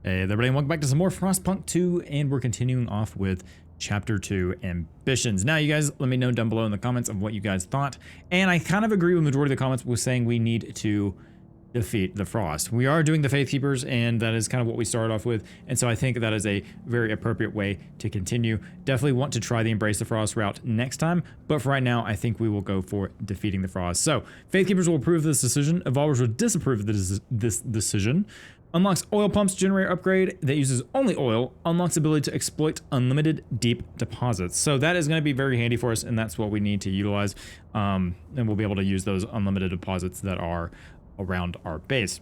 Hey there, everybody, and welcome back to some more Frostpunk 2, and we're continuing off with Chapter 2, Ambitions. Now, you guys, let me know down below in the comments of what you guys thought, and I kind of agree with the majority of the comments with saying we need to defeat the Frost. We are doing the Faith Keepers, and that is kind of what we started off with, and so I think that is a very appropriate way to continue. Definitely want to try the Embrace the Frost route next time, but for right now, I think we will go for defeating the Frost. So, Faith Keepers will approve this decision, Evolvers will disapprove of this decision. Unlocks oil pumps generator upgrade that uses only oil, unlocks ability to exploit unlimited deep deposits. So that is going to be very handy for us, and that's what we need to utilize. And we'll be able to use those unlimited deposits that are around our base.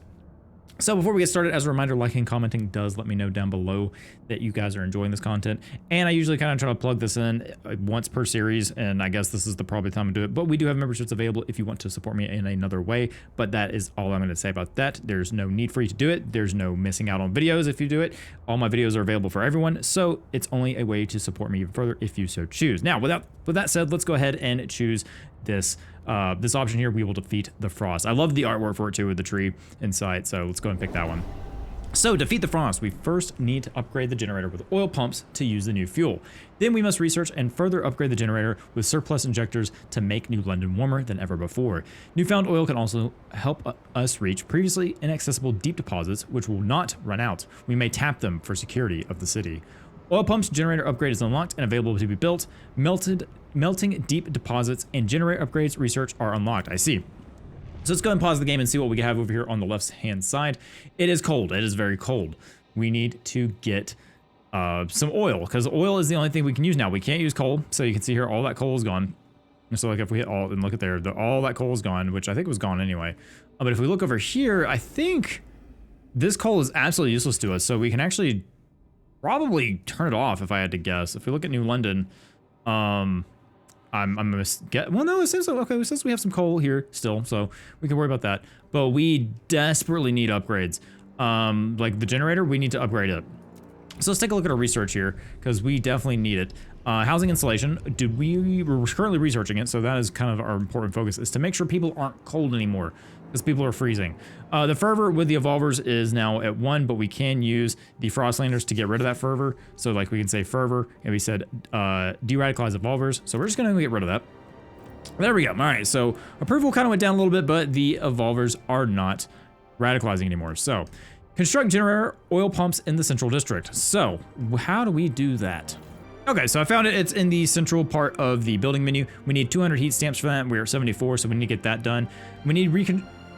So before we get started, as a reminder, liking and commenting does let me know down below that you guys are enjoying this content. And I usually kind of try to plug this in once per series, and I guess this is the probably time to do it. But we do have memberships available if you want to support me in another way. But that is all I'm going to say about that. There's no need for you to do it. There's no missing out on videos if you do it. All my videos are available for everyone, so it's only a way to support me even further if you so choose. Now, with that said, let's go ahead and choose this this option here. We will defeat the Frost. I love the artwork for it too, with the tree inside, so let's go and pick that one. So, defeat the Frost, we first need to upgrade the generator with oil pumps to use the new fuel. Then we must research and further upgrade the generator with surplus injectors to make New London warmer than ever before. Newfound oil can also help us reach previously inaccessible deep deposits, which will not run out. We may tap them for security of the city. Oil pumps generator upgrade is unlocked and available to be built. Melting deep deposits and generator upgrades research are unlocked. I see. So let's go and pause the game and see what we have over here on the left-hand side. It is cold. It is very cold. We need to get some oil, because oil is the only thing we can use now. We can't use coal. So you can see here, all that coal is gone. So like if we hit all and look at there, all that coal is gone, which I think was gone anyway. But if we look over here, I think this coal is absolutely useless to us. So we can actually probably turn it off if I had to guess. If we look at New London, I'm gonna get, well, no, it seems like, okay, since we have some coal here still, so we can worry about that. But we desperately need upgrades. Like the generator, we need to upgrade it. So let's take a look at our research here, because we definitely need it. Housing insulation, we're currently researching it, so that is kind of our important focus, is to make sure people aren't cold anymore, because people are freezing. The fervor with the evolvers is now at 1, but we can use the frostlanders to get rid of that fervor. So like we can say fervor, and we said de-radicalize evolvers. So we're just gonna get rid of that. There we go. All right, so approval kind of went down a little bit, but the evolvers are not radicalizing anymore. So construct generator oil pumps in the central district. So how do we do that? Okay, so I found it. It's in the central part of the building menu. We need 200 heat stamps for that. We're at 74, so we need to get that done. We need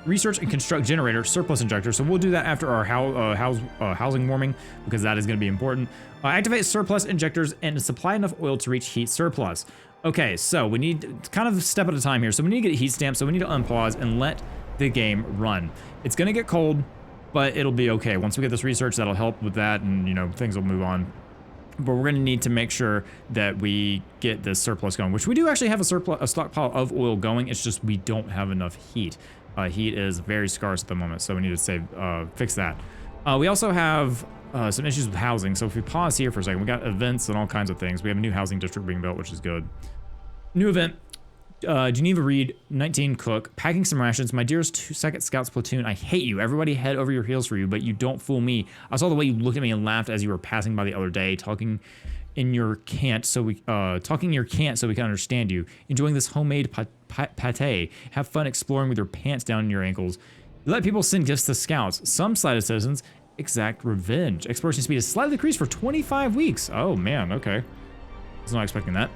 research and construct generator surplus injector. So we'll do that after our housing warming, because that is going to be important. Activate surplus injectors and supply enough oil to reach heat surplus. Okay, so we need kind of a step at a time here. So we need to get heat stamps. So we need to unpause and let the game run. It's going to get cold, but it'll be okay. Once we get this research, that'll help with that, and you know, things will move on. But we're going to need to make sure that we get this surplus going, which we do actually have a stockpile of oil going. It's just we don't have enough heat. Heat is very scarce at the moment, so we need to fix that. We also have some issues with housing. So if we pause here for a second, we got events and all kinds of things. We have a new housing district being built, which is good. New event. Geneva Reed, 19 Cook, packing some rations. My dearest 2nd Scouts platoon, I hate you. Everybody head over your heels for you, but you don't fool me. I saw the way you looked at me and laughed as you were passing by the other day, talking your cant so we can understand you. Enjoying this homemade pate. Have fun exploring with your pants down in your ankles. You let people send gifts to Scouts. Some slighted citizens exact revenge. Exploration speed is slightly decreased for 25 weeks. Oh man, okay. I was not expecting that.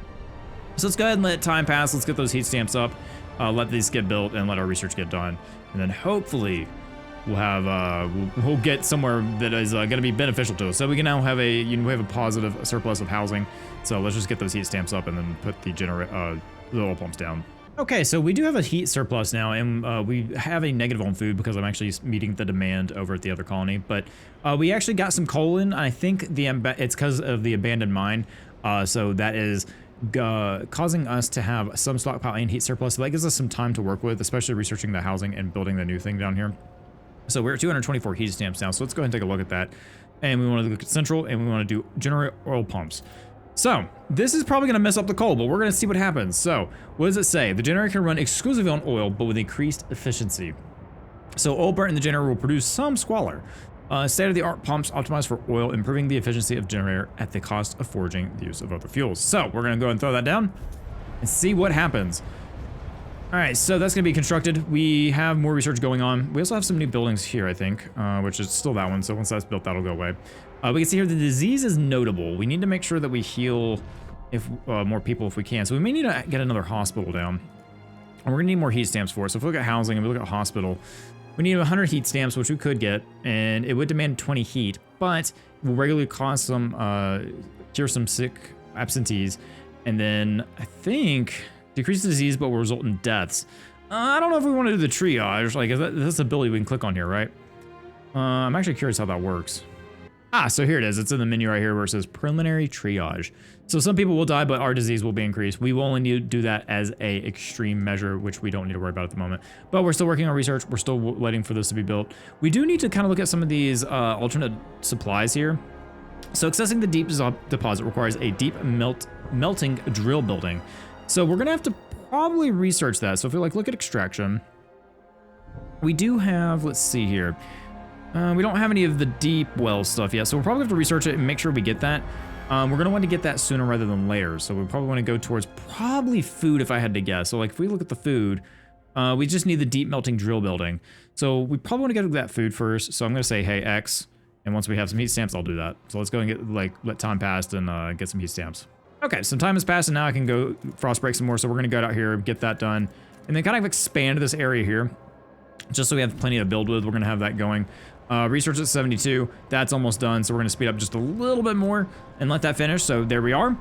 So let's go ahead and let time pass. Let's get those heat stamps up, let these get built, and let our research get done. And then hopefully we'll have we'll get somewhere that is going to be beneficial to us. So we can now have we have a positive surplus of housing. So let's just get those heat stamps up and then put the oil pumps down. Okay, so we do have a heat surplus now, and we have a negative on food because I'm actually meeting the demand over at the other colony. But we actually got some coal in. I think it's because of the abandoned mine. So that is causing us to have some stockpile and heat surplus. So that gives us some time to work with, especially researching the housing and building the new thing down here. So we're at 224 heat stamps now. So let's go ahead and take a look at that. And we want to look at central, and we want to do generate oil pumps. So this is probably going to mess up the coal, but we're going to see what happens. So what does it say? The generator can run exclusively on oil, but with increased efficiency. So oil burnt in the generator will produce some squalor. State-of-the-art pumps optimized for oil, improving the efficiency of generator at the cost of forging the use of other fuels. So we're gonna go and throw that down and see what happens. All right, so that's gonna be constructed. We have more research going on. We also have some new buildings here, I think, which is still that one. So once that's built, that'll go away. We can see here the disease is notable. We need to make sure that we heal if more people if we can. So we may need to get another hospital down. And we're gonna need more heat stamps for it. So if we look at housing and we look at hospital, we need 100 heat stamps, which we could get, and it would demand 20 heat, but will regularly cause some, cure some sick absentees, and then I think decrease the disease, but will result in deaths. I don't know if we want to do the triage. Like, that's the ability we can click on here, right? I'm actually curious how that works. Ah, so here it is. It's in the menu right here where it says preliminary triage. So some people will die, but our disease will be increased. We will only need to do that as a extreme measure, which we don't need to worry about at the moment. But we're still working on research. We're still waiting for this to be built. We do need to kind of look at some of these alternate supplies here. So accessing the deep deposit requires a deep melting drill building. So we're gonna have to probably research that. So if we look at extraction, we do have, let's see here. We don't have any of the deep well stuff yet, so we'll probably have to research it and make sure we get that. We're going to want to get that sooner rather than later, so we probably want to go towards probably food if I had to guess. So like if we look at the food, we just need the deep melting drill building. So we probably want to get that food first, so I'm going to say, hey, X, and once we have some heat stamps, I'll do that. So let's go and get, let time pass and get some heat stamps. Okay, some time has passed, and now I can go frost break some more, so we're going to go out here, get that done, and then kind of expand this area here, just so we have plenty to build with. We're going to have that going. Research at 72, that's almost done, so we're gonna speed up just a little bit more and let that finish. So there we are.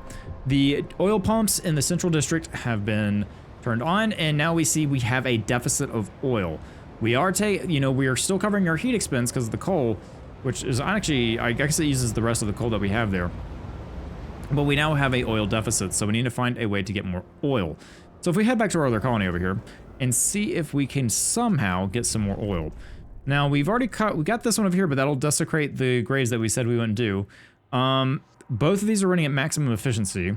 The oil pumps in the central district have been turned on, and now we see we have a deficit of oil. We are we are still covering our heat expense because of the coal, which is actually, I guess it uses the rest of the coal that we have there. But we now have a oil deficit, so we need to find a way to get more oil. So if we head back to our other colony over here and see if we can somehow get some more oil. Now we've already we got this one over here, but that'll desecrate the grades that we said we wouldn't do. Both of these are running at maximum efficiency.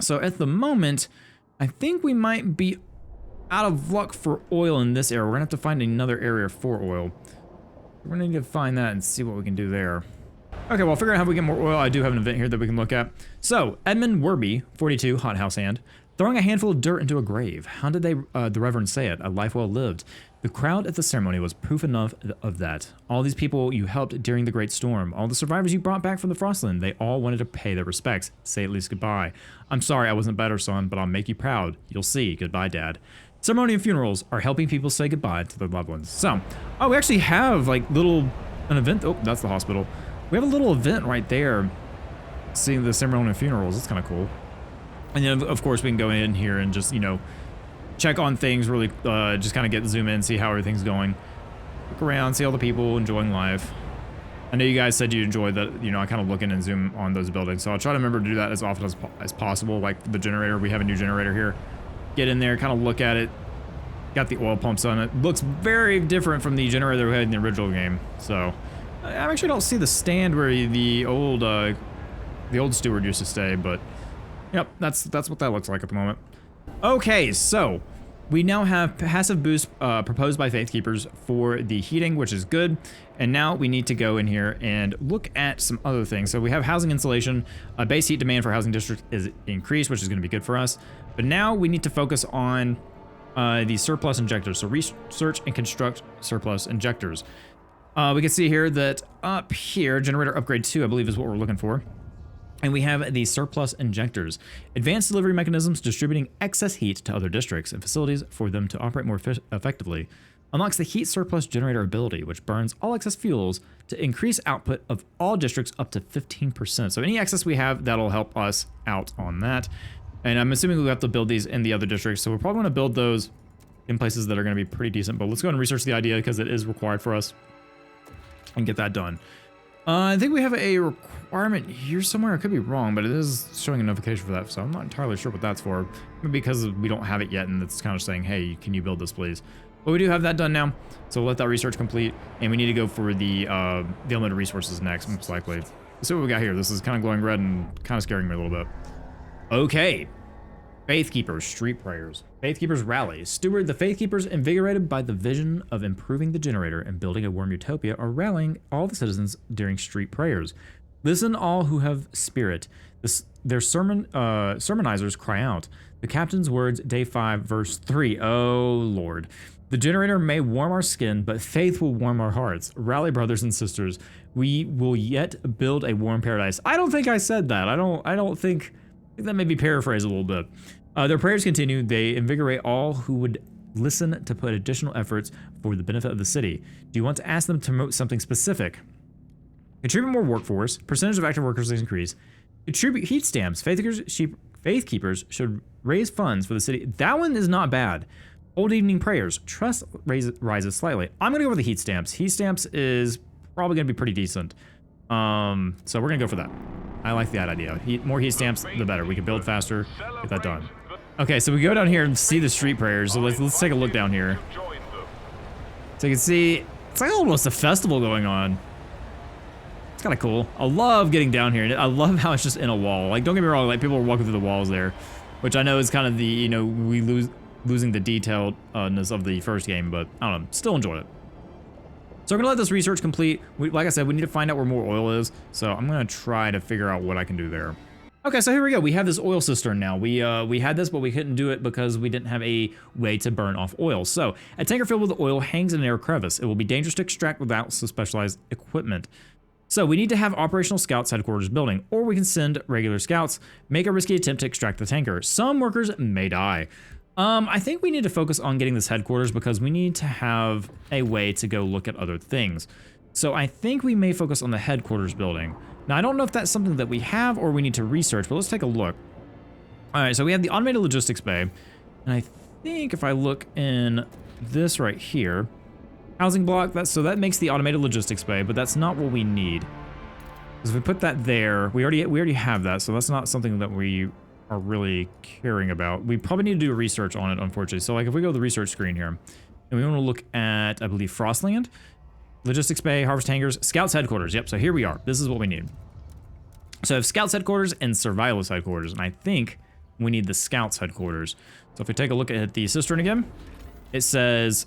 So at the moment, I think we might be out of luck for oil in this area. We're gonna have to find another area for oil. We're gonna need to find that and see what we can do there. Okay, well, figure out how we get more oil. I do have an event here that we can look at. So Edmund Werby, 42, hot house hand, throwing a handful of dirt into a grave. How did the Reverend say it? A life well lived. The crowd at the ceremony was proof enough of that. All these people you helped during the great storm, all the survivors you brought back from the Frostland, they all wanted to pay their respects. Say at least goodbye. I'm sorry I wasn't better, son, but I'll make you proud. You'll see. Goodbye, Dad. Ceremony and funerals are helping people say goodbye to their loved ones. So, oh, we actually have like an event. Oh, that's the hospital. We have a little event right there. Seeing the ceremony and funerals. That's kind of cool. And then, of course, we can go in here and just, check on things really, just kind of zoom in, see how everything's going. Look around, see all the people enjoying life. I know you guys said you enjoyed that, I kind of look in and zoom on those buildings. So I'll try to remember to do that as often as possible. Like the generator, we have a new generator here. Get in there, kind of look at it. Got the oil pumps on it. Looks very different from the generator we had in the original game. So I actually don't see the stand where the old steward used to stay, but yep, that's what that looks like at the moment. Okay, so we now have passive boost proposed by Faith Keepers for the heating, which is good. And now we need to go in here and look at some other things. So we have housing insulation. Base heat demand for housing district is increased, which is going to be good for us. But now we need to focus on the surplus injectors. So research and construct surplus injectors. We can see here that up here, generator upgrade 2, I believe is what we're looking for. And we have the surplus injectors, advanced delivery mechanisms distributing excess heat to other districts and facilities for them to operate more effectively. Unlocks the heat surplus generator ability, which burns all excess fuels to increase output of all districts up to 15%. So any excess we have, that'll help us out on that. And I'm assuming we'll have to build these in the other districts. So we're probably going to build those in places that are going to be pretty decent. But let's go and research the idea because it is required for us and get that done. I think we have a requirement here somewhere. I could be wrong, but it is showing a notification for that, so I'm not entirely sure what that's for. Maybe because we don't have it yet, and it's kind of saying, hey, can you build this, please? But we do have that done now, so we'll let that research complete, and we need to go for the unlimited resources next, most likely. Let's see what we got here. This is kind of glowing red and kind of scaring me a little bit. Okay. Faithkeepers, street prayers. Faithkeepers rally. Steward, the Faithkeepers, invigorated by the vision of improving the generator and building a warm utopia, are rallying all the citizens during street prayers. Listen, all who have spirit. Their sermonizers cry out. The captain's words, day 5, verse 3. Oh, Lord. The generator may warm our skin, but faith will warm our hearts. Rally, brothers and sisters. We will yet build a warm paradise. I don't think I said that. I think that may be paraphrased a little bit. Their prayers continue. They invigorate all who would listen to put additional efforts for the benefit of the city. Do you want to ask them to promote something specific? Contribute more workforce. Percentage of active workers increase. Contribute heat stamps. Faithkeepers should raise funds for the city. That one is not bad. Old evening prayers. Trust rises slightly. I'm gonna go with the heat stamps. Heat stamps is probably gonna be pretty decent. So we're gonna go for that. I like that idea. More heat stamps, the better. We can build faster, get that done. Okay, so we go down here and see the street prayers. So let's take a look down here. So you can see, it's like almost a festival going on. It's kind of cool. I love getting down here. I love how it's just in a wall. Like, don't get me wrong, like people are walking through the walls there, which I know is kind of the, you know, losing the detailedness of the first game, but I don't know, still enjoy it. So we're gonna let this research complete. Like I said, we need to find out where more oil is. So I'm gonna try to figure out what I can do there. Okay, so here we go. We have this oil cistern now. We had this, but we couldn't do it because we didn't have a way to burn off oil. So a tanker filled with oil hangs in an air crevice. It will be dangerous to extract without specialized equipment. So we need to have operational scouts headquarters building, or we can send regular scouts, make a risky attempt to extract the tanker. Some workers may die. I think we need to focus on getting this headquarters because we need to have a way to go look at other things. So I think we may focus on the headquarters building. Now, I don't know if that's something that we have or we need to research, but let's take a look. All right, so we have the automated logistics bay. And I think if I look in this right here, housing block, so that makes the automated logistics bay, but that's not what we need. Because if we put that there, we already have that, so that's not something that we are really caring about. We probably need to do research on it, unfortunately. So like if we go to the research screen here, and we want to look at, I believe, Frostland, logistics bay, harvest hangars, scouts headquarters. Yep, so here we are. This is what we need. So I have scouts headquarters and survivalist headquarters, and I think we need the scouts headquarters. So if we take a look at the cistern again, it says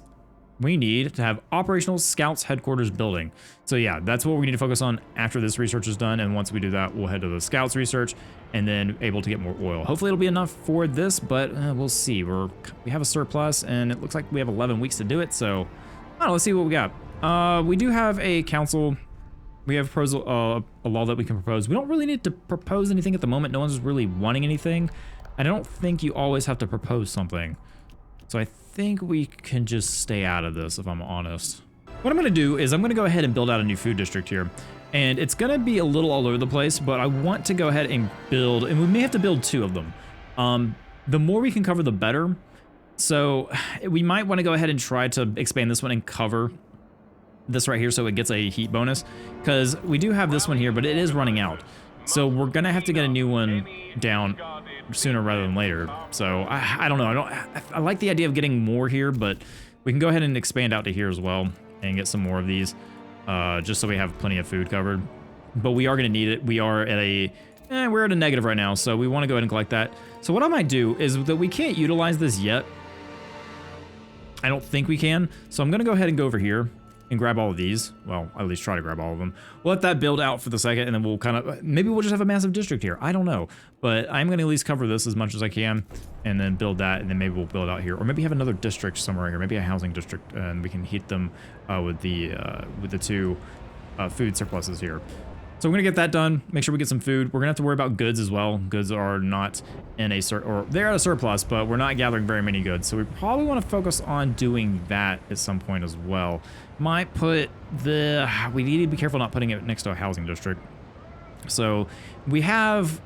we need to have operational scouts headquarters building. So yeah, that's what we need to focus on after this research is done. And once we do that, we'll head to the scouts research and then able to get more oil. Hopefully it'll be enough for this, but we'll see. We have a surplus and it looks like we have 11 weeks to do it. So I don't know, let's see what we got. We do have a council. We have a law that we can propose. We don't really need to propose anything at the moment. No one's really wanting anything. And I don't think you always have to propose something. So I think we can just stay out of this, if I'm honest. What I'm gonna do is I'm gonna go ahead and build out a new food district here. And it's gonna be a little all over the place, but I want to go ahead and build, and we may have to build 2 of them. The more we can cover, the better. So we might wanna go ahead and try to expand this one and cover this right here so it gets a heat bonus. Because we do have this one here, but it is running out. So we're gonna have to get a new one down sooner rather than later. So I don't know. I like the idea of getting more here, but we can go ahead and expand out to here as well and get some more of these, just so we have plenty of food covered. But we are gonna need it. We are at we're at a negative right now, so we want to go ahead and collect that. So what I might do is that we can't utilize this yet. I don't think we can. So I'm gonna go ahead and go over here and grab all of these. Well, at least try to grab all of them. We'll let that build out for the second, and then we'll kind of, maybe we'll just have a massive district here. I don't know, but I'm going to at least cover this as much as I can, and then build that, and then maybe we'll build out here, or maybe have another district somewhere here, maybe a housing district, and we can heat them with the 2 food surpluses here. So we're gonna get that done, make sure we get some food. We're gonna have to worry about goods as well. Goods are not in a they're at a surplus, but we're not gathering very many goods. So we probably want to focus on doing that at some point as well. Might put we need to be careful not putting it next to a housing district. So we have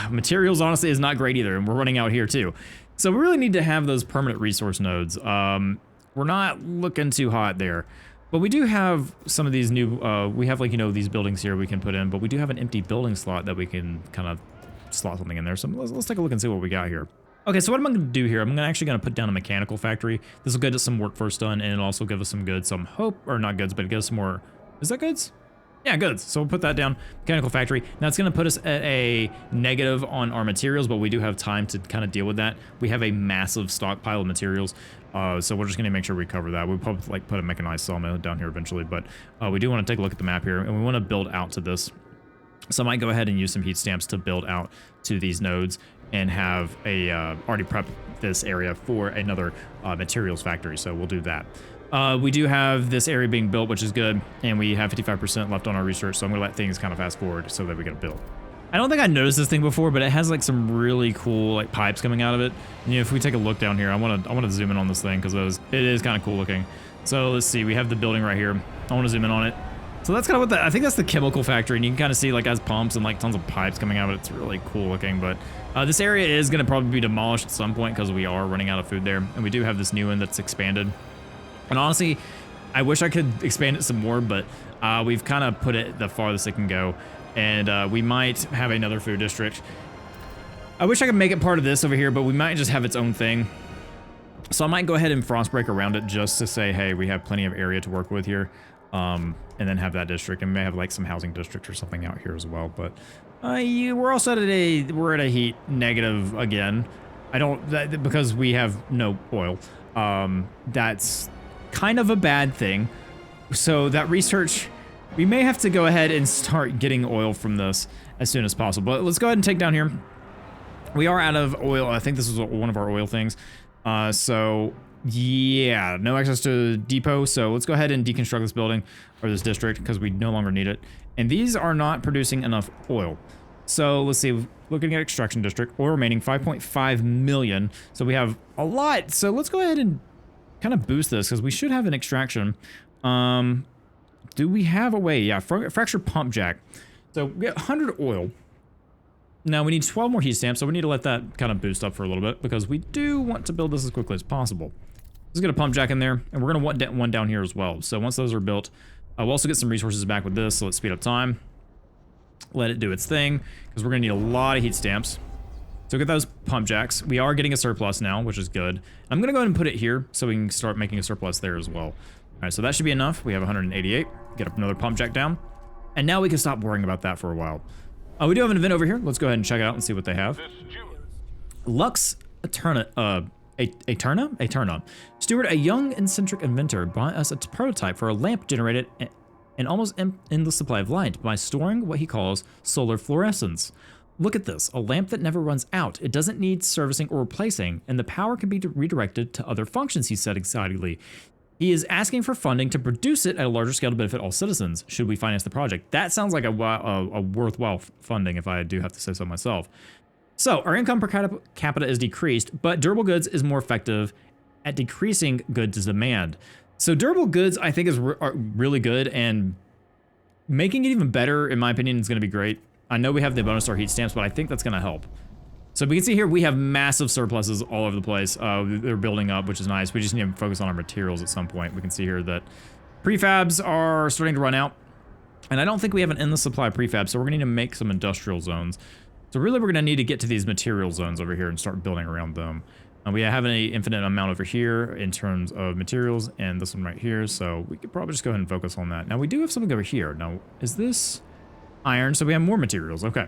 materials, honestly, is not great either, and we're running out here too. So we really need to have those permanent resource nodes. We're not looking too hot there. But we do have some of these new, we have, like, you know, these buildings here we can put in, but we do have an empty building slot that we can kind of slot something in there. So let's take a look and see what we got here. Okay, so what I'm going to do here, I'm actually going to put down a mechanical factory. This will get us some work first done, and it'll also give us some goods, some hope, or not goods, but it gives us some more, is that goods? Yeah, goods. So we'll put that down. Mechanical factory. Now it's going to put us at a negative on our materials, but we do have time to kind of deal with that. We have a massive stockpile of materials, so we're just going to make sure we cover that. We'll probably like put a mechanized sawmill down here eventually, but we do want to take a look at the map here, and we want to build out to this. So I might go ahead and use some heat stamps to build out to these nodes and have a already prepped this area for another materials factory. So we'll do that. We do have this area being built, which is good, and we have 55% left on our research, so I'm gonna let things kind of fast forward so that we get it built. I don't think I noticed this thing before, but it has like some really cool like pipes coming out of it. And, you know, if we take a look down here, I wanna zoom in on this thing because it is kind of cool looking. So let's see, we have the building right here. I want to zoom in on it. So that's kind of what I think that's the chemical factory, and you can kind of see like it has pumps and like tons of pipes coming out of it. It's really cool looking, but this area is gonna probably be demolished at some point because we are running out of food there, and we do have this new one that's expanded. And honestly, I wish I could expand it some more, but we've kind of put it the farthest it can go. And we might have another food district. I wish I could make it part of this over here, but we might just have its own thing. So I might go ahead and frostbreak around it just to say, hey, we have plenty of area to work with here. And then have that district, and we may have like some housing district or something out here as well. But we're also at a heat negative again. Because we have no oil. That's kind of a bad thing. So that research, we may have to go ahead and start getting oil from this as soon as possible. But let's go ahead and take down here. We are out of oil. I think this is one of our oil things. So yeah, no access to depot. So let's go ahead and deconstruct this building or this district because we no longer need it. And these are not producing enough oil. So let's see, looking at extraction district, oil remaining 5.5 million. So we have a lot. So let's go ahead and kind of boost this because we should have an extraction. Do we have a way? Yeah, fracture pump jack. So we get 100 oil. Now we need 12 more heat stamps, so we need to let that kind of boost up for a little bit because we do want to build this as quickly as possible. Let's get a pump jack in there, and we're gonna want one down here as well. So once those are built, we'll also get some resources back with this, so let's speed up time. Let it do its thing, because we're gonna need a lot of heat stamps. So get those pump jacks. We are getting a surplus now, which is good. I'm gonna go ahead and put it here so we can start making a surplus there as well. All right, so that should be enough. We have 188. Get another pump jack down. And now we can stop worrying about that for a while. We do have an event over here. Let's go ahead and check it out and see what they have. Lux Eterna, Steward, a young eccentric inventor, brought us a prototype for a lamp generated an almost endless supply of light by storing what he calls solar fluorescence. Look at this, a lamp that never runs out. It doesn't need servicing or replacing, and the power can be redirected to other functions, he said excitedly. He is asking for funding to produce it at a larger scale to benefit all citizens. Should we finance the project? That sounds like a worthwhile funding, if I do have to say so myself. So our income per capita is decreased, but durable goods is more effective at decreasing goods demand. So durable goods, I think, are really good, and making it even better, in my opinion, is going to be great. I know we have the bonus star heat stamps, but I think that's going to help. So we can see here we have massive surpluses all over the place. They're building up, which is nice. We just need to focus on our materials at some point. We can see here that prefabs are starting to run out, and I don't think we have an endless supply of prefabs, so we're going to need to make some industrial zones. So really, we're going to need to get to these material zones over here and start building around them. We have an infinite amount over here in terms of materials, and this one right here, so we could probably just go ahead and focus on that. Now, we do have something over here. Now, is this iron? So we have more materials. Okay.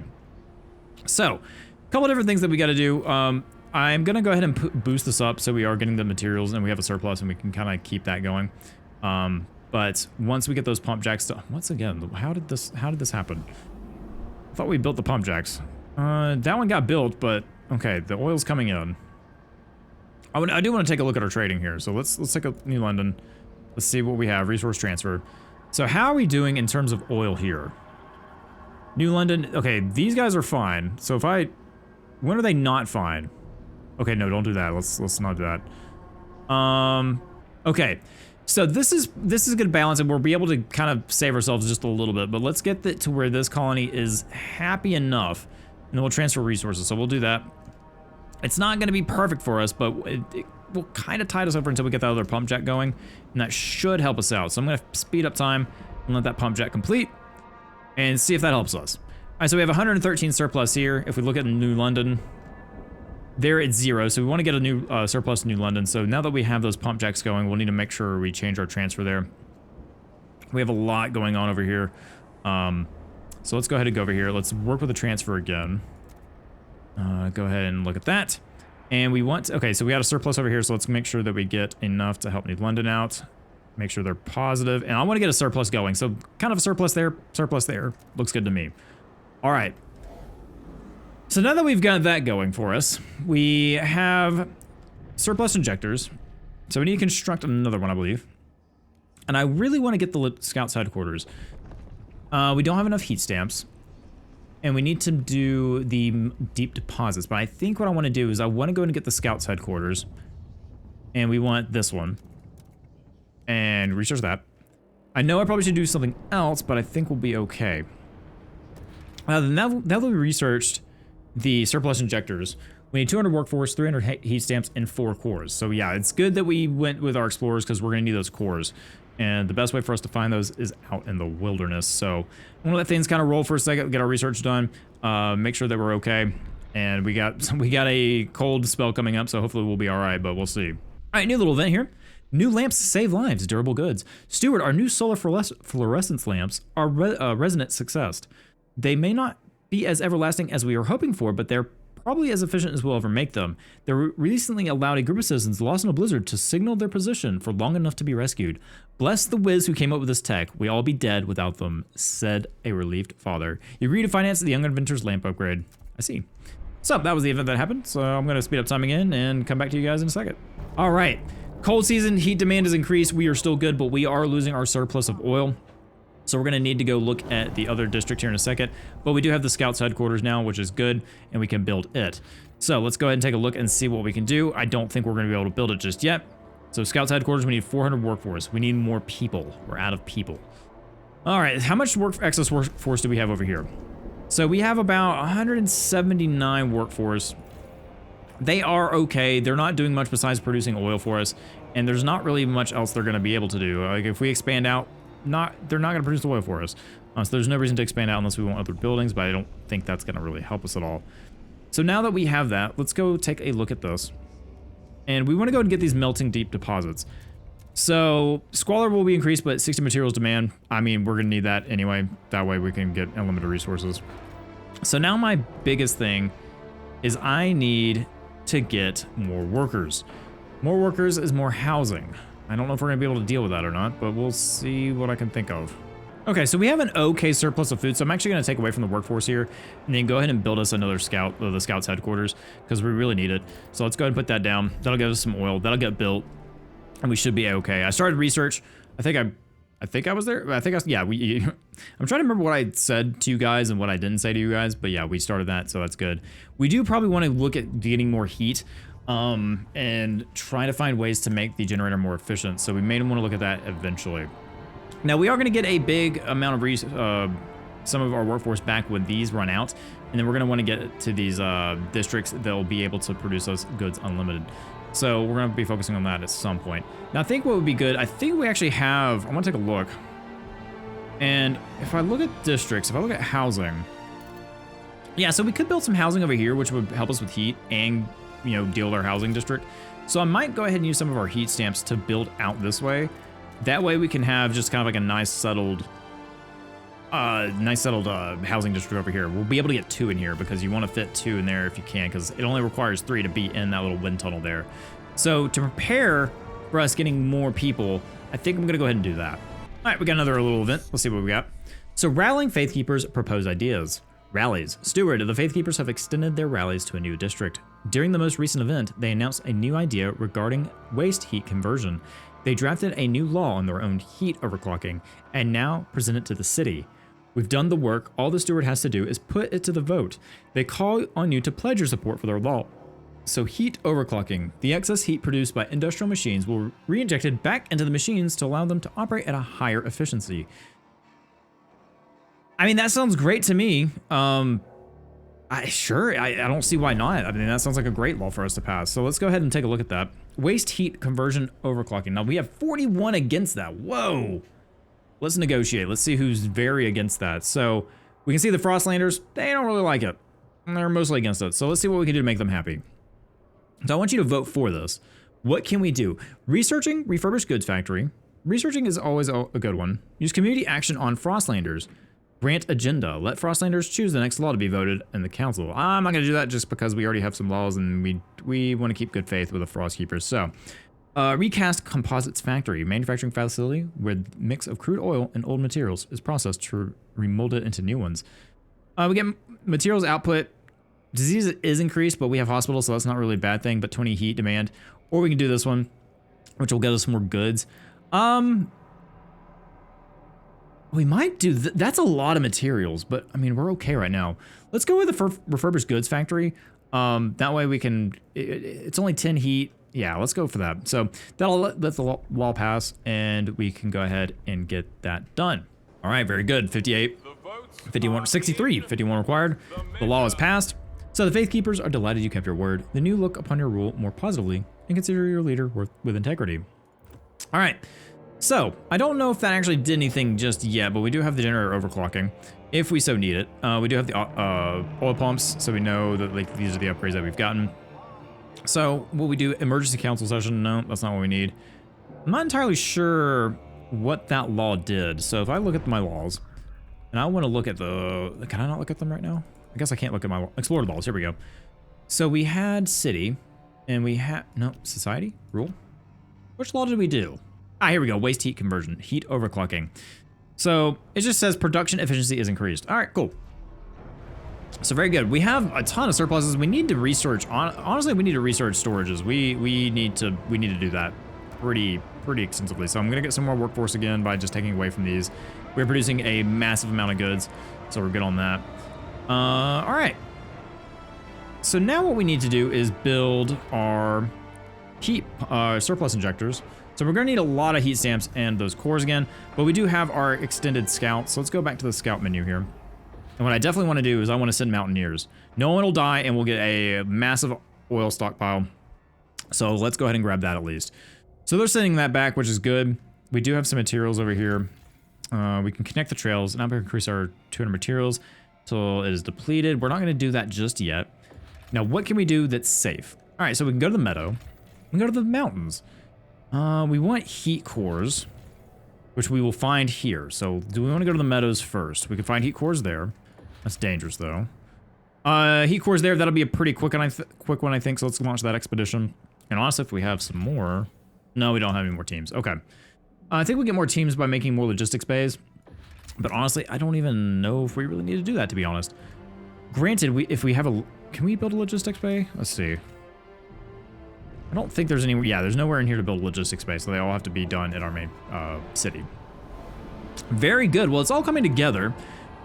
So, a couple of different things that we got to do. I'm going to go ahead and boost this up so we are getting the materials, and we have a surplus, and we can kind of keep that going. But once we get those pump jacks to, once again, how did this happen? I thought we built the pump jacks. That one got built, but okay, the oil's coming in. I do want to take a look at our trading here. So let's take a New London. Let's see what we have. Resource transfer. So how are we doing in terms of oil here? New London. Okay, these guys are fine. So when are they not fine? Okay, no, don't do that. Let's not do that. Okay. So this is a good balance, and we'll be able to kind of save ourselves just a little bit. But let's get to where this colony is happy enough, and then we'll transfer resources. So we'll do that. It's not going to be perfect for us, but it will kind of tide us over until we get that other pump jack going, and that should help us out. So I'm going to speed up time and let that pump jack complete and see if that helps us. All right, so we have 113 surplus here. If we look at New London, they're at 0, so we want to get a new surplus in New London. So now that we have those pump jacks going, we'll need to make sure we change our transfer there. We have a lot going on over here. So let's go ahead and go over here. Let's work with the transfer again. Go ahead and look at that. And we want, okay, so we got a surplus over here, so let's make sure that we get enough to help New London out. Make sure they're positive. And I want to get a surplus going. So kind of a surplus there. Looks good to me. All right. So now that we've got that going for us, we have surplus injectors. So we need to construct another one, I believe. And I really want to get the Scouts headquarters. We don't have enough heat stamps. And we need to do the deep deposits. But I think what I want to do is I want to go and get the Scouts headquarters. And we want this one. And research that. I know I probably should do something else, but I think we'll be okay. Now that we researched the surplus injectors, we need 200 workforce, 300 heat stamps, and 4 cores. So yeah, it's good that we went with our explorers because we're going to need those cores. And the best way for us to find those is out in the wilderness. So I'm going to let things kind of roll for a second, get our research done, make sure that we're okay. And we got a cold spell coming up, so hopefully we'll be all right, but we'll see. All right, new little event here. New lamps save lives, durable goods. Steward, our new solar fluorescence lamps are resonant success. They may not be as everlasting as we are hoping for, but they're probably as efficient as we'll ever make them. They recently allowed a group of citizens lost in a blizzard to signal their position for long enough to be rescued. Bless the whiz who came up with this tech. We all be dead without them, said a relieved father. You agree to finance the young inventor's lamp upgrade. I see. So that was the event that happened. So I'm going to speed up time again and come back to you guys in a second. All right. Cold season, heat demand has increased. We are still good, but we are losing our surplus of oil. So we're going to need to go look at the other district here in a second. But we do have the Scouts headquarters now, which is good, and we can build it. So let's go ahead and take a look and see what we can do. I don't think we're going to be able to build it just yet. So Scouts headquarters, we need 400 workforce. We need more people. We're out of people. All right, how much excess workforce do we have over here? So we have about 179 workforce. They are okay. They're not doing much besides producing oil for us, and there's not really much else they're going to be able to do. Like if we expand out, they're not going to produce oil for us. So there's no reason to expand out unless we want other buildings, but I don't think that's going to really help us at all. So now that we have that, let's go take a look at this. And we want to go and get these melting deep deposits. So squalor will be increased, but 60 materials demand. I mean, we're going to need that anyway. That way we can get unlimited resources. So now my biggest thing is I need to get more workers. More workers is more housing. I don't know if we're gonna be able to deal with that or not, but we'll see what I can think of. Okay, so we have an okay surplus of food, so I'm actually gonna take away from the workforce here and then go ahead and build us another the Scouts headquarters because we really need it. So let's go ahead and put that down. That'll give us some oil, that'll get built, and we should be okay. I started research. I think I was there. I'm trying to remember what I said to you guys and what I didn't say to you guys, but yeah, we started that, so that's good. We do probably want to look at getting more heat and trying to find ways to make the generator more efficient, so we may want to look at that eventually. Now, we are going to get a big amount of some of our workforce back when these run out, and then we're going to want to get to these districts that will be able to produce those goods unlimited. So we're going to be focusing on that at some point. Now, I think what would be good, I think we actually have, I want to take a look. And if I look at districts, if I look at housing, yeah, so we could build some housing over here, which would help us with heat and, you know, deal with our housing district. So I might go ahead and use some of our heat stamps to build out this way. That way we can have just kind of like a nice settled housing district over here. We'll be able to get 2 in here because you want to fit 2 in there if you can, because it only requires 3 to be in that little wind tunnel there. So to prepare for us getting more people, I think I'm going to go ahead and do that. All right, we got another little event. Let's see what we got. So rallying Faith Keepers propose ideas. Rallies. Steward, the Faith Keepers have extended their rallies to a new district. During the most recent event, they announced a new idea regarding waste heat conversion. They drafted a new law on their own heat overclocking and now present it to the city. We've done the work. All the steward has to do is put it to the vote. They call on you to pledge your support for their law. So heat overclocking. The excess heat produced by industrial machines will be re-injected back into the machines to allow them to operate at a higher efficiency. I mean, that sounds great to me. I don't see why not. I mean, that sounds like a great law for us to pass. So let's go ahead and take a look at that. Waste heat conversion overclocking. Now we have 41 against that. Whoa. Let's negotiate. Let's see who's very against that. So we can see the Frostlanders, they don't really like it. They're mostly against it. So let's see what we can do to make them happy. So I want you to vote for this. What can we do? Researching refurbished goods factory. Researching is always a good one. Use community action on Frostlanders. Grant agenda. Let Frostlanders choose the next law to be voted in the council. I'm not going to do that just because we already have some laws and we want to keep good faith with the Frostkeepers. So, recast composites factory. Manufacturing facility where mix of crude oil and old materials is processed to remold it into new ones. We get materials output. Disease is increased, but we have hospitals, so that's not really a bad thing, but 20 heat demand. Or we can do this one, which will get us more goods. We might do, that's a lot of materials, but I mean, we're okay right now. Let's go with the refurbished goods factory. That way we can, it's only 10 heat. Yeah, let's go for that. So that'll let the wall pass and we can go ahead and get that done. All right, very good. 58, 51, 63, 51 required. The law is passed. So the Faith Keepers are delighted you kept your word. The new look upon your rule more positively and consider your leader with integrity. All right. So, I don't know if that actually did anything just yet, but we do have the generator overclocking, if we so need it. We do have the oil pumps, so we know that like these are the upgrades that we've gotten. So, what we do, emergency council session, no, that's not what we need. I'm not entirely sure what that law did. So, if I look at my laws, and I want to look at the, can I not look at them right now? I guess I can't look at my, explore the laws, here we go. So, we had city, and we had, no, society, rule. Which law did we do? Ah, here we go. Waste heat conversion. Heat overclocking. So it just says production efficiency is increased. All right, cool. So very good. We have a ton of surpluses. We need to research. Honestly, we need to research storages. We need to do that pretty extensively. So I'm gonna get some more workforce again by just taking away from these. We're producing a massive amount of goods, so we're good on that. All right. So now what we need to do is build our heat surplus injectors. So we're gonna need a lot of heat stamps and those cores again, but we do have our extended scouts. So let's go back to the scout menu here. And what I definitely wanna do is I wanna send mountaineers. No one will die and we'll get a massive oil stockpile. So let's go ahead and grab that at least. So they're sending that back, which is good. We do have some materials over here. We can connect the trails and I'm gonna increase our 200 materials till it is depleted. We're not gonna do that just yet. Now, what can we do that's safe? All right, so we can go to the meadow. We can go to the mountains. We want heat cores, which we will find here. So do we want to go to the meadows first? We can find heat cores there. That's dangerous though. Heat cores there, that'll be a pretty quick one, I think. So let's launch that expedition. And honestly, if we have some more, no, we don't have any more teams. Okay. I think we get more teams by making more logistics bays. But honestly, I don't even know if we really need to do that, to be honest. Granted, if we have a, can we build a logistics bay? Let's see. I don't think there's any, yeah, there's nowhere in here to build logistics space, so they all have to be done in our main city. Very good. Well, it's all coming together.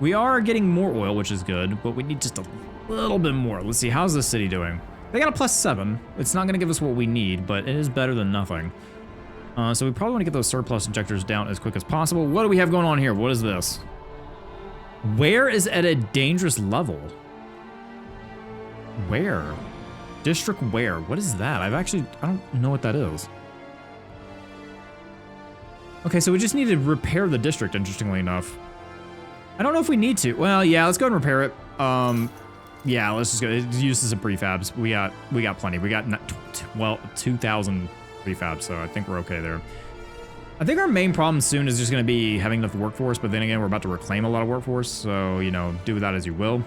We are getting more oil, which is good, but we need just a little bit more. Let's see, how's this city doing? They got a +7. It's not going to give us what we need, but it is better than nothing. So we probably want to get those surplus injectors down as quick as possible. What do we have going on here? What is this? Where is at a dangerous level? Where? District where? What is that? I don't know what that is. Okay, so we just need to repair the district, interestingly enough. I don't know if we need to. Well, yeah, let's go and repair it. Yeah, let's just go use this as prefabs. We got plenty. We got, well, 2,000 prefabs, so I think we're okay there. I think our main problem soon is just gonna be having enough workforce, but then again, we're about to reclaim a lot of workforce, so, you know, do with that as you will.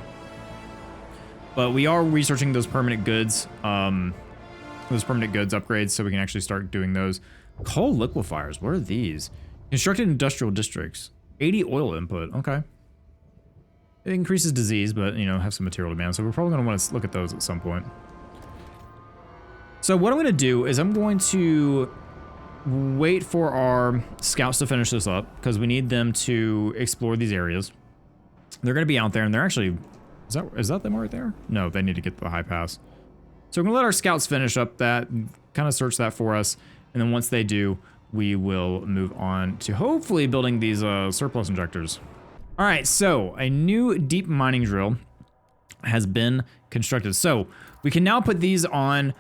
But we are researching those permanent goods upgrades, so we can actually start doing those. Coal liquefiers, what are these? Constructed industrial districts, 80 oil input, okay. It increases disease, but, you know, have some material demand, so we're probably gonna wanna look at those at some point. So what I'm gonna do is I'm going to wait for our scouts to finish this up, because we need them to explore these areas. They're gonna be out there, and they're actually, is that them right there? No, they need to get the high pass. So we're gonna let our scouts finish up that, kind of search that for us, and then once they do, we will move on to hopefully building these surplus injectors. All right, so a new deep mining drill has been constructed. So we can now put these on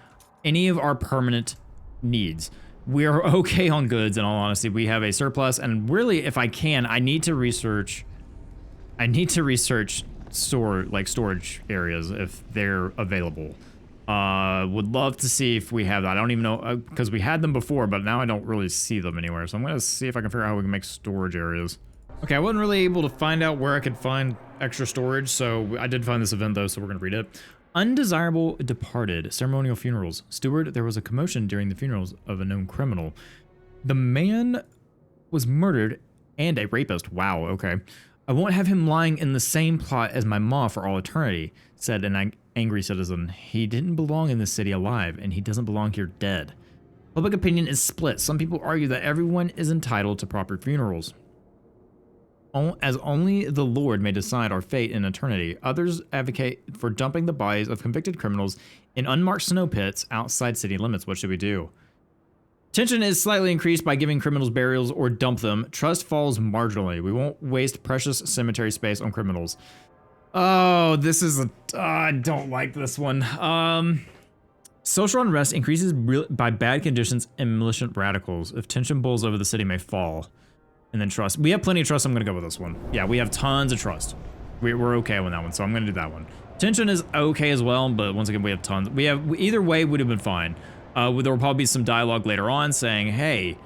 any of our permanent needs. We're okay on goods, in all honesty. We have a surplus, and really, if I can, I need to research storage areas if they're available. Would love to see if we have that. I don't even know, because we had them before, but now I don't really see them anywhere. So I'm gonna see if I can figure out how we can make storage areas. Okay, I wasn't really able to find out where I could find extra storage, so I did find this event though, so we're gonna read it. Undesirable departed, ceremonial funerals. Steward, there was a commotion during the funerals of a known criminal. The man was murdered and a rapist. Wow, okay. I won't have him lying in the same plot as my maw for all eternity, said an angry citizen. He didn't belong in this city alive, and he doesn't belong here dead. Public opinion is split. Some people argue that everyone is entitled to proper funerals, as only the Lord may decide our fate in eternity. Others advocate for dumping the bodies of convicted criminals in unmarked snow pits outside city limits. What should we do? Tension is slightly increased by giving criminals burials or dump them. Trust falls marginally. We won't waste precious cemetery space on criminals. Oh, this is a... I don't like this one. Social unrest increases by bad conditions and militant radicals. If tension boils over, the city may fall. And then trust. We have plenty of trust. I'm going to go with this one. Yeah, we have tons of trust. We're okay with that one, so I'm going to do that one. Tension is okay as well, but once again, we have tons. Either way would have been fine. There will probably be some dialogue later on saying, hey,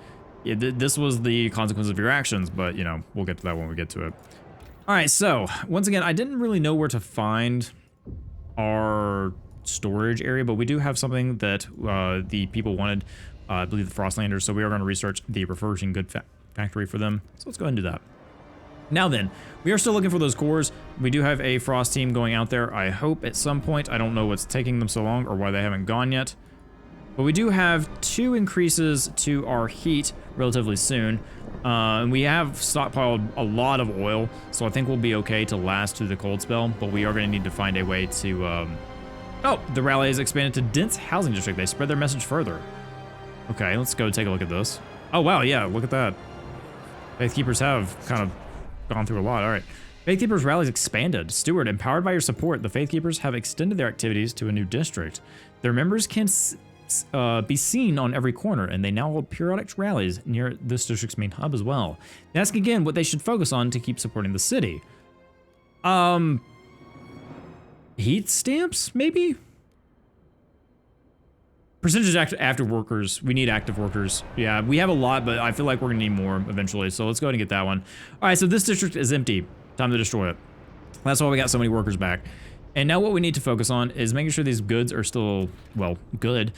this was the consequence of your actions, but, you know, we'll get to that when we get to it. All right, so, once again, I didn't really know where to find our storage area, but we do have something that the people wanted, I believe the Frostlanders, so we are going to research the refurbishing good factory for them. So let's go ahead and do that. Now then, we are still looking for those cores. We do have a Frost team going out there, I hope at some point. I don't know what's taking them so long or why they haven't gone yet. But we do have 2 increases to our heat relatively soon. And we have stockpiled a lot of oil, so I think we'll be okay to last through the cold spell, but we are going to need to find a way to... Oh, the rally is expanded to dense housing district. They spread their message further. Okay, let's go take a look at this. Oh, wow, yeah, look at that. Faith Keepers have kind of gone through a lot. All right. Faith Keepers rallies expanded. Steward, empowered by your support, the Faith Keepers have extended their activities to a new district. Their members can be seen on every corner, and they now hold periodic rallies near this district's main hub as well. They ask again what they should focus on to keep supporting the city. Heat stamps, maybe? Percentage active workers. We need active workers. Yeah, we have a lot, but I feel like we're gonna need more eventually. So let's go ahead and get that one. All right, so this district is empty. Time to destroy it. That's why we got so many workers back. And now what we need to focus on is making sure these goods are still, well, good,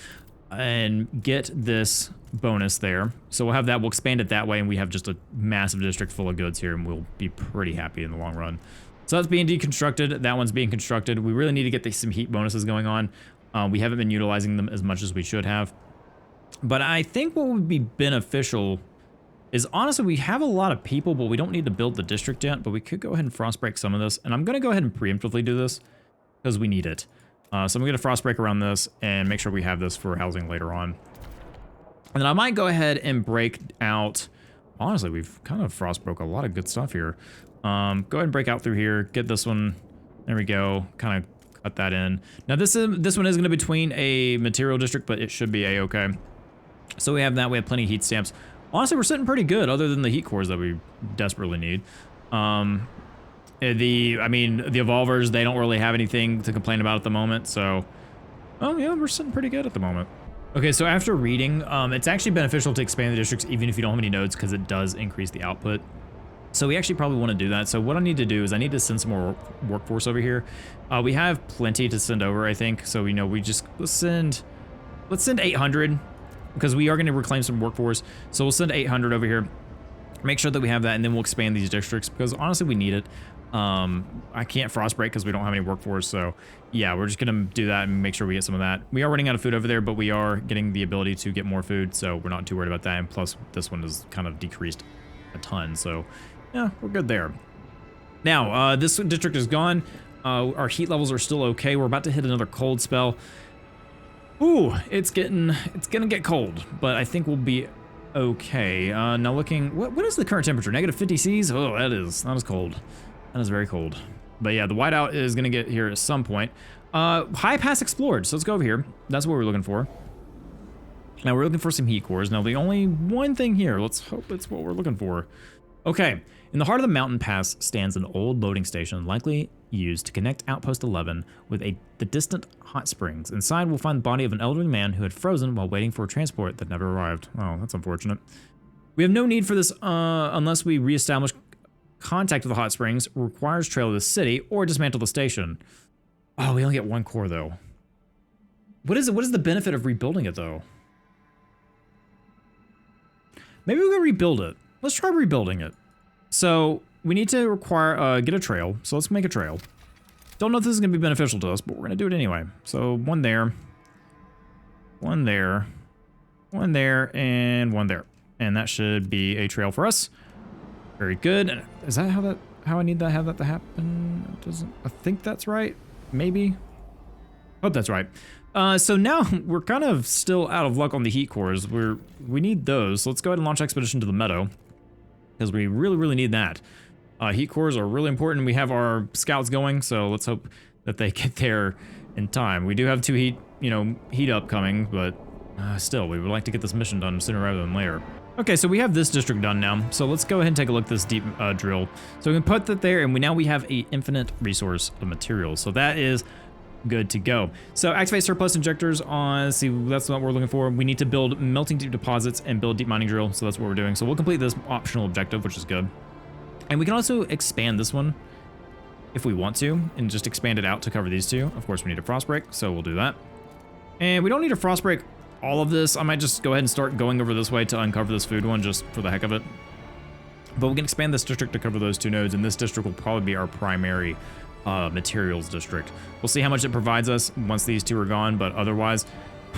and get this bonus there. So we'll have that, we'll expand it that way, and we have just a massive district full of goods here, and we'll be pretty happy in the long run. So that's being deconstructed. That one's being constructed. We really need to get some heat bonuses going on. We haven't been utilizing them as much as we should have. But I think what would be beneficial is, honestly, we have a lot of people, but we don't need to build the district yet, but we could go ahead and frostbreak some of this. And I'm going to go ahead and preemptively do this because we need it. So I'm going to frostbreak around this and make sure we have this for housing later on. And then I might go ahead and break out... Honestly, we've kind of frostbroke a lot of good stuff here. Go ahead and break out through here. Get this one. There we go. Kind of cut that in. Now this one is going to be between a material district, but it should be a-okay. So we have that. We have plenty of heat stamps. Honestly, we're sitting pretty good, other than the heat cores that we desperately need. The evolvers, they don't really have anything to complain about at the moment, so... Oh yeah, we're sitting pretty good at the moment. Okay, so after reading, it's actually beneficial to expand the districts even if you don't have any nodes, because it does increase the output. So we actually probably want to do that. So what I need to do is I need to send some more workforce over here. We have plenty to send over, I think. So we know let's send 800, because we are going to reclaim some workforce. So we'll send 800 over here. Make sure that we have that, and then we'll expand these districts, because honestly we need it. I can't frostbreak because we don't have any workforce, so yeah, we're just gonna do that and make sure we get some of that. We are running out of food over there, but we are getting the ability to get more food, so we're not too worried about that. And plus, this one is kind of decreased a ton, so yeah, we're good there. Now, this district is gone. Our heat levels are still okay. We're about to hit another cold spell. Ooh, it's gonna get cold, but I think we'll be okay. Now looking, what is the current temperature? Negative 50 Cs? Oh, that is cold. That is very cold. But yeah, the whiteout is gonna get here at some point. High pass explored, so let's go over here. That's what we're looking for. Now we're looking for some heat cores. Now the only one thing here, let's hope it's what we're looking for. Okay, in the heart of the mountain pass stands an old loading station, likely used to connect Outpost 11 with the distant hot springs. Inside, we'll find the body of an elderly man who had frozen while waiting for a transport that never arrived. Oh, that's unfortunate. We have no need for this unless we reestablish contact with the hot springs, requires trail to the city, or dismantle the station. Oh, we only get 1 core though. What is the benefit of rebuilding it though? Maybe we can rebuild it. Let's try rebuilding it. So we need to get a trail. So let's make a trail. Don't know if this is gonna be beneficial to us, but we're gonna do it anyway. So 1 there, 1 there, 1 there, and 1 there. And that should be a trail for us. Very good. Is that how I need to have that to happen? I think that's right. Maybe. Hope that's right. So now we're kind of still out of luck on the heat cores. We need those. So let's go ahead and launch expedition to the meadow because we really need that. Heat cores are really important. We have our scouts going, so let's hope that they get there in time. We do have 2 heat upcoming, but still, we would like to get this mission done sooner rather than later. Okay, so we have this district done now. So let's go ahead and take a look at this deep drill. So we can put that there, and now we have an infinite resource of materials. So that is good to go. So activate surplus injectors on, see, that's what we're looking for. We need to build melting deep deposits and build deep mining drill. So that's what we're doing. So we'll complete this optional objective, which is good. And we can also expand this one if we want to, and just expand it out to cover these 2. Of course, we need a frost break, so we'll do that. And we don't need a frost break all of this. I might just go ahead and start going over this way to uncover this food one just for the heck of it. But we can expand this district to cover those 2 nodes, and this district will probably be our primary materials district. We'll see how much it provides us once these 2 are gone, but otherwise,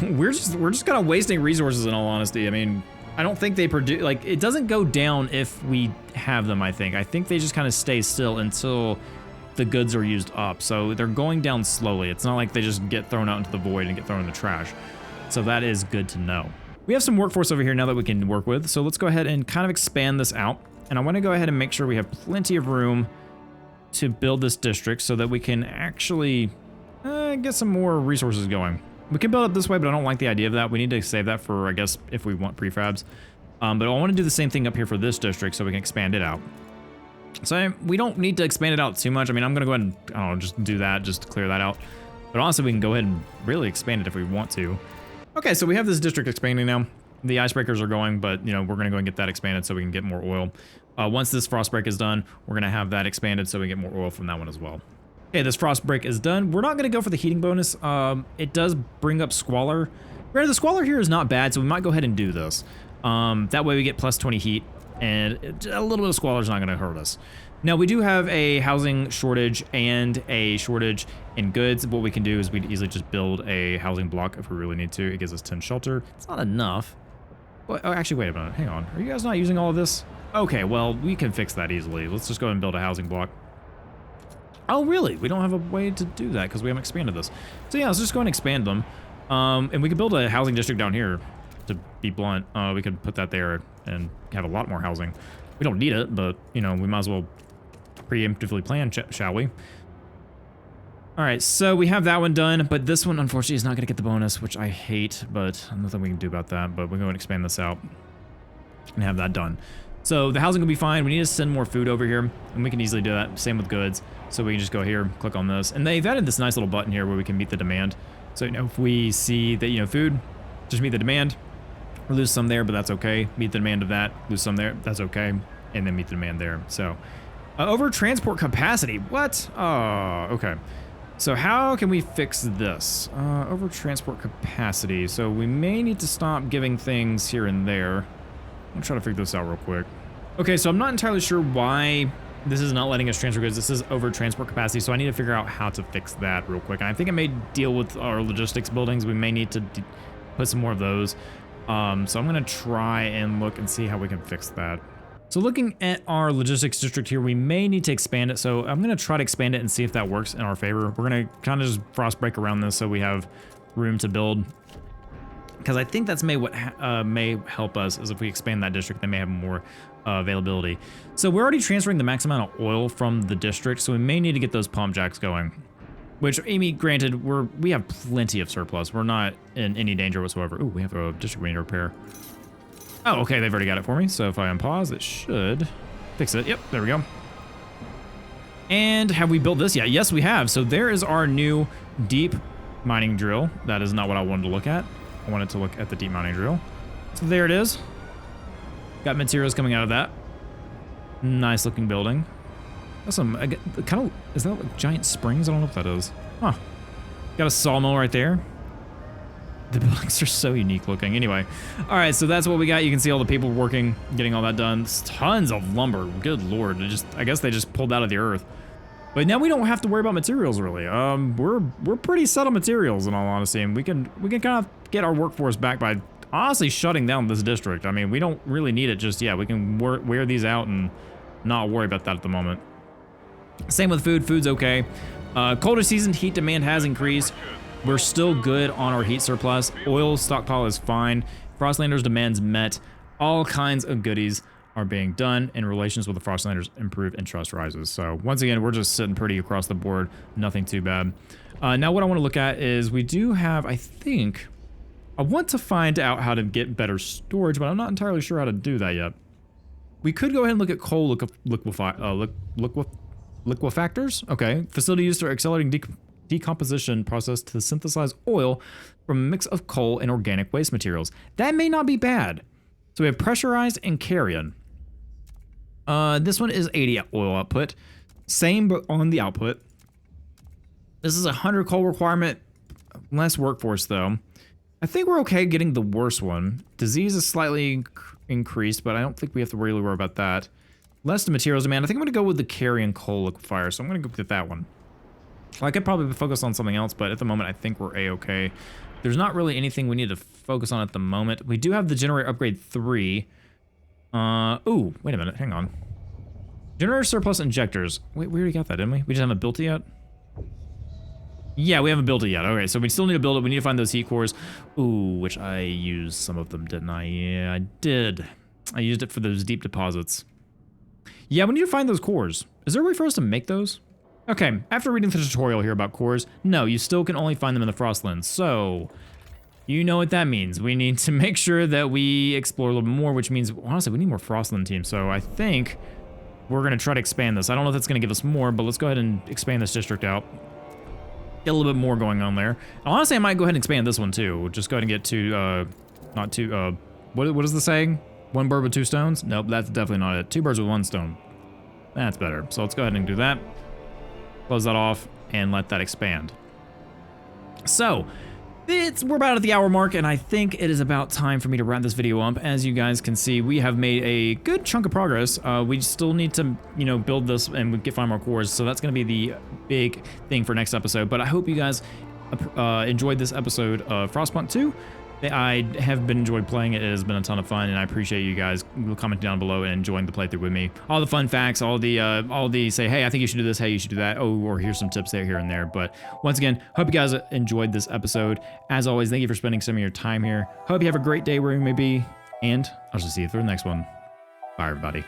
we're just kind of wasting resources in all honesty. I mean, I don't think they produce, like, it doesn't go down if we have them, I think they just kind of stay still until the goods are used up. So they're going down slowly. It's not like they just get thrown out into the void and get thrown in the trash. So that is good to know. We have some workforce over here now that we can work with. So let's go ahead and kind of expand this out. And I want to go ahead and make sure we have plenty of room to build this district so that we can actually get some more resources going. We can build it this way, but I don't like the idea of that. We need to save that for, I guess, if we want prefabs. But I want to do the same thing up here for this district so we can expand it out. So we don't need to expand it out too much. I mean, I'm going to go ahead and, I don't know, just do that, just to clear that out. But honestly, we can go ahead and really expand it if we want to. Okay, so we have this district expanding now. The icebreakers are going, but, we're going to go and get that expanded so we can get more oil. Once this frost break is done, we're going to have that expanded so we get more oil from that one as well. Okay, this frost break is done. We're not going to go for the heating bonus. It does bring up squalor. Granted, the squalor here is not bad, so we might go ahead and do this. That way we get plus 20 heat, and a little bit of squalor is not going to hurt us. Now, we do have a housing shortage and a shortage in goods. What we can do is we can easily just build a housing block if we really need to. It gives us 10 shelter. It's not enough. Well, oh, actually, wait a minute. Hang on. Are you guys not using all of this? Okay, well, we can fix that easily. Let's just go ahead and build a housing block. Oh, really? We don't have a way to do that because we haven't expanded this. So yeah, let's just go and expand them. And we could build a housing district down here, to be blunt. We could put that there and have a lot more housing. We don't need it, but, we might as well preemptively plan, shall we? All right, so we have that one done, but this one, unfortunately, is not going to get the bonus, which I hate, but nothing we can do about that. But we're going to expand this out and have that done. So the housing will be fine. We need to send more food over here, and we can easily do that. Same with goods. So we can just go here, click on this, and they've added this nice little button here where we can meet the demand. So, if we see that, food, just meet the demand. We lose some there, but that's okay. Meet the demand of that, lose some there, that's okay. And then meet the demand there. So, over transport capacity. What? Oh, okay. So how can we fix this? Over transport capacity. So we may need to stop giving things here and there. I'm trying to figure this out real quick. Okay, so I'm not entirely sure why this is not letting us transfer goods. This is over transport capacity, so I need to figure out how to fix that real quick. And I think it may deal with our logistics buildings. We may need to put some more of those. So I'm going to try and look and see how we can fix that. So looking at our logistics district here, we may need to expand it. So I'm going to try to expand it and see if that works in our favor. We're going to kind of just frost break around this so we have room to build. Because I think that's what may help us is if we expand that district, they may have more availability. So we're already transferring the max amount of oil from the district, so we may need to get those pump jacks going. Which, Amy, granted, we have plenty of surplus. We're not in any danger whatsoever. Ooh, we have a district we need to repair. Oh, okay, they've already got it for me. So if I unpause, it should fix it. Yep, there we go. And have we built this yet? Yes, we have. So there is our new deep mining drill. That is not what I wanted to look at. I wanted to look at the deep mining drill. So there it is. Got materials coming out of that. Nice looking building. That's some kind of, is that like giant springs? I don't know what that is. Huh. Got a sawmill right there. The buildings are so unique looking. Anyway, all right, so that's what we got. You can see all the people working, getting all that done. It's tons of lumber. Good lord. I guess they just pulled out of the earth. But now we don't have to worry about materials really. We're pretty set on materials in all honesty, and we can kind of get our workforce back by honestly shutting down this district. I mean, we don't really need it just yet. We can wear these out and not worry about that at the moment. Same with food. Food's okay. Colder season, heat demand has increased. We're still good on our heat surplus. Oil stockpile is fine. Frostlanders demands met. All kinds of goodies are being done, and relations with the Frostlanders improve and trust rises. So once again, we're just sitting pretty across the board. Nothing too bad. Now what I want to look at is we do have, I think, I want to find out how to get better storage, but I'm not entirely sure how to do that yet. We could go ahead and look at coal liquefactors. Okay, facility used for accelerating decomposition process to synthesize oil from a mix of coal and organic waste materials. That may not be bad. So we have pressurized and carrion. This one is 80 oil output. Same but on the output. This is a 100 coal requirement. Less workforce though. I think we're okay getting the worst one. Disease is slightly increased, but I don't think we have to really worry about that. Less the materials demand. I think I'm gonna go with the carrion coal liquefier, so I'm gonna go get that one. I could probably focus on something else, but at the moment I think we're a-okay. There's not really anything we need to focus on at the moment. We do have the generator upgrade 3. Ooh, wait a minute, hang on. Generator surplus injectors. Wait, we already got that, didn't we? We just haven't built it yet? Yeah, we haven't built it yet. Okay, so we still need to build it. We need to find those heat cores. Ooh, which I used some of them, didn't I? Yeah, I did. I used it for those deep deposits. Yeah, we need to find those cores. Is there a way for us to make those? Okay, after reading the tutorial here about cores, no, you still can only find them in the Frostlands. So, you know what that means. We need to make sure that we explore a little bit more, which means, honestly, we need more Frostland teams. So I think we're gonna try to expand this. I don't know if that's gonna give us more, but let's go ahead and expand this district out. Get a little bit more going on there. Honestly, I might go ahead and expand this one too. We'll just go ahead and get two, what is the saying? One bird with two stones? Nope, that's definitely not it. Two birds with one stone. That's better. So let's go ahead and do that. Close that off and let that expand. So, we're about at the hour mark, and I think it is about time for me to wrap this video up. As you guys can see, we have made a good chunk of progress. We still need to, you know, build this and we find more cores, so that's going to be the big thing for next episode. But I hope you guys enjoyed this episode of Frostpunk 2. I have been enjoyed playing it. It has been a ton of fun, and I appreciate you guys commenting down below and enjoying the playthrough with me. All the fun facts, all the say, hey, I think you should do this, hey, you should do that. Oh, or here's some tips there, here and there. But once again, hope you guys enjoyed this episode. As always, thank you for spending some of your time here. Hope you have a great day where you may be, and I'll just see you through the next one. Bye, everybody.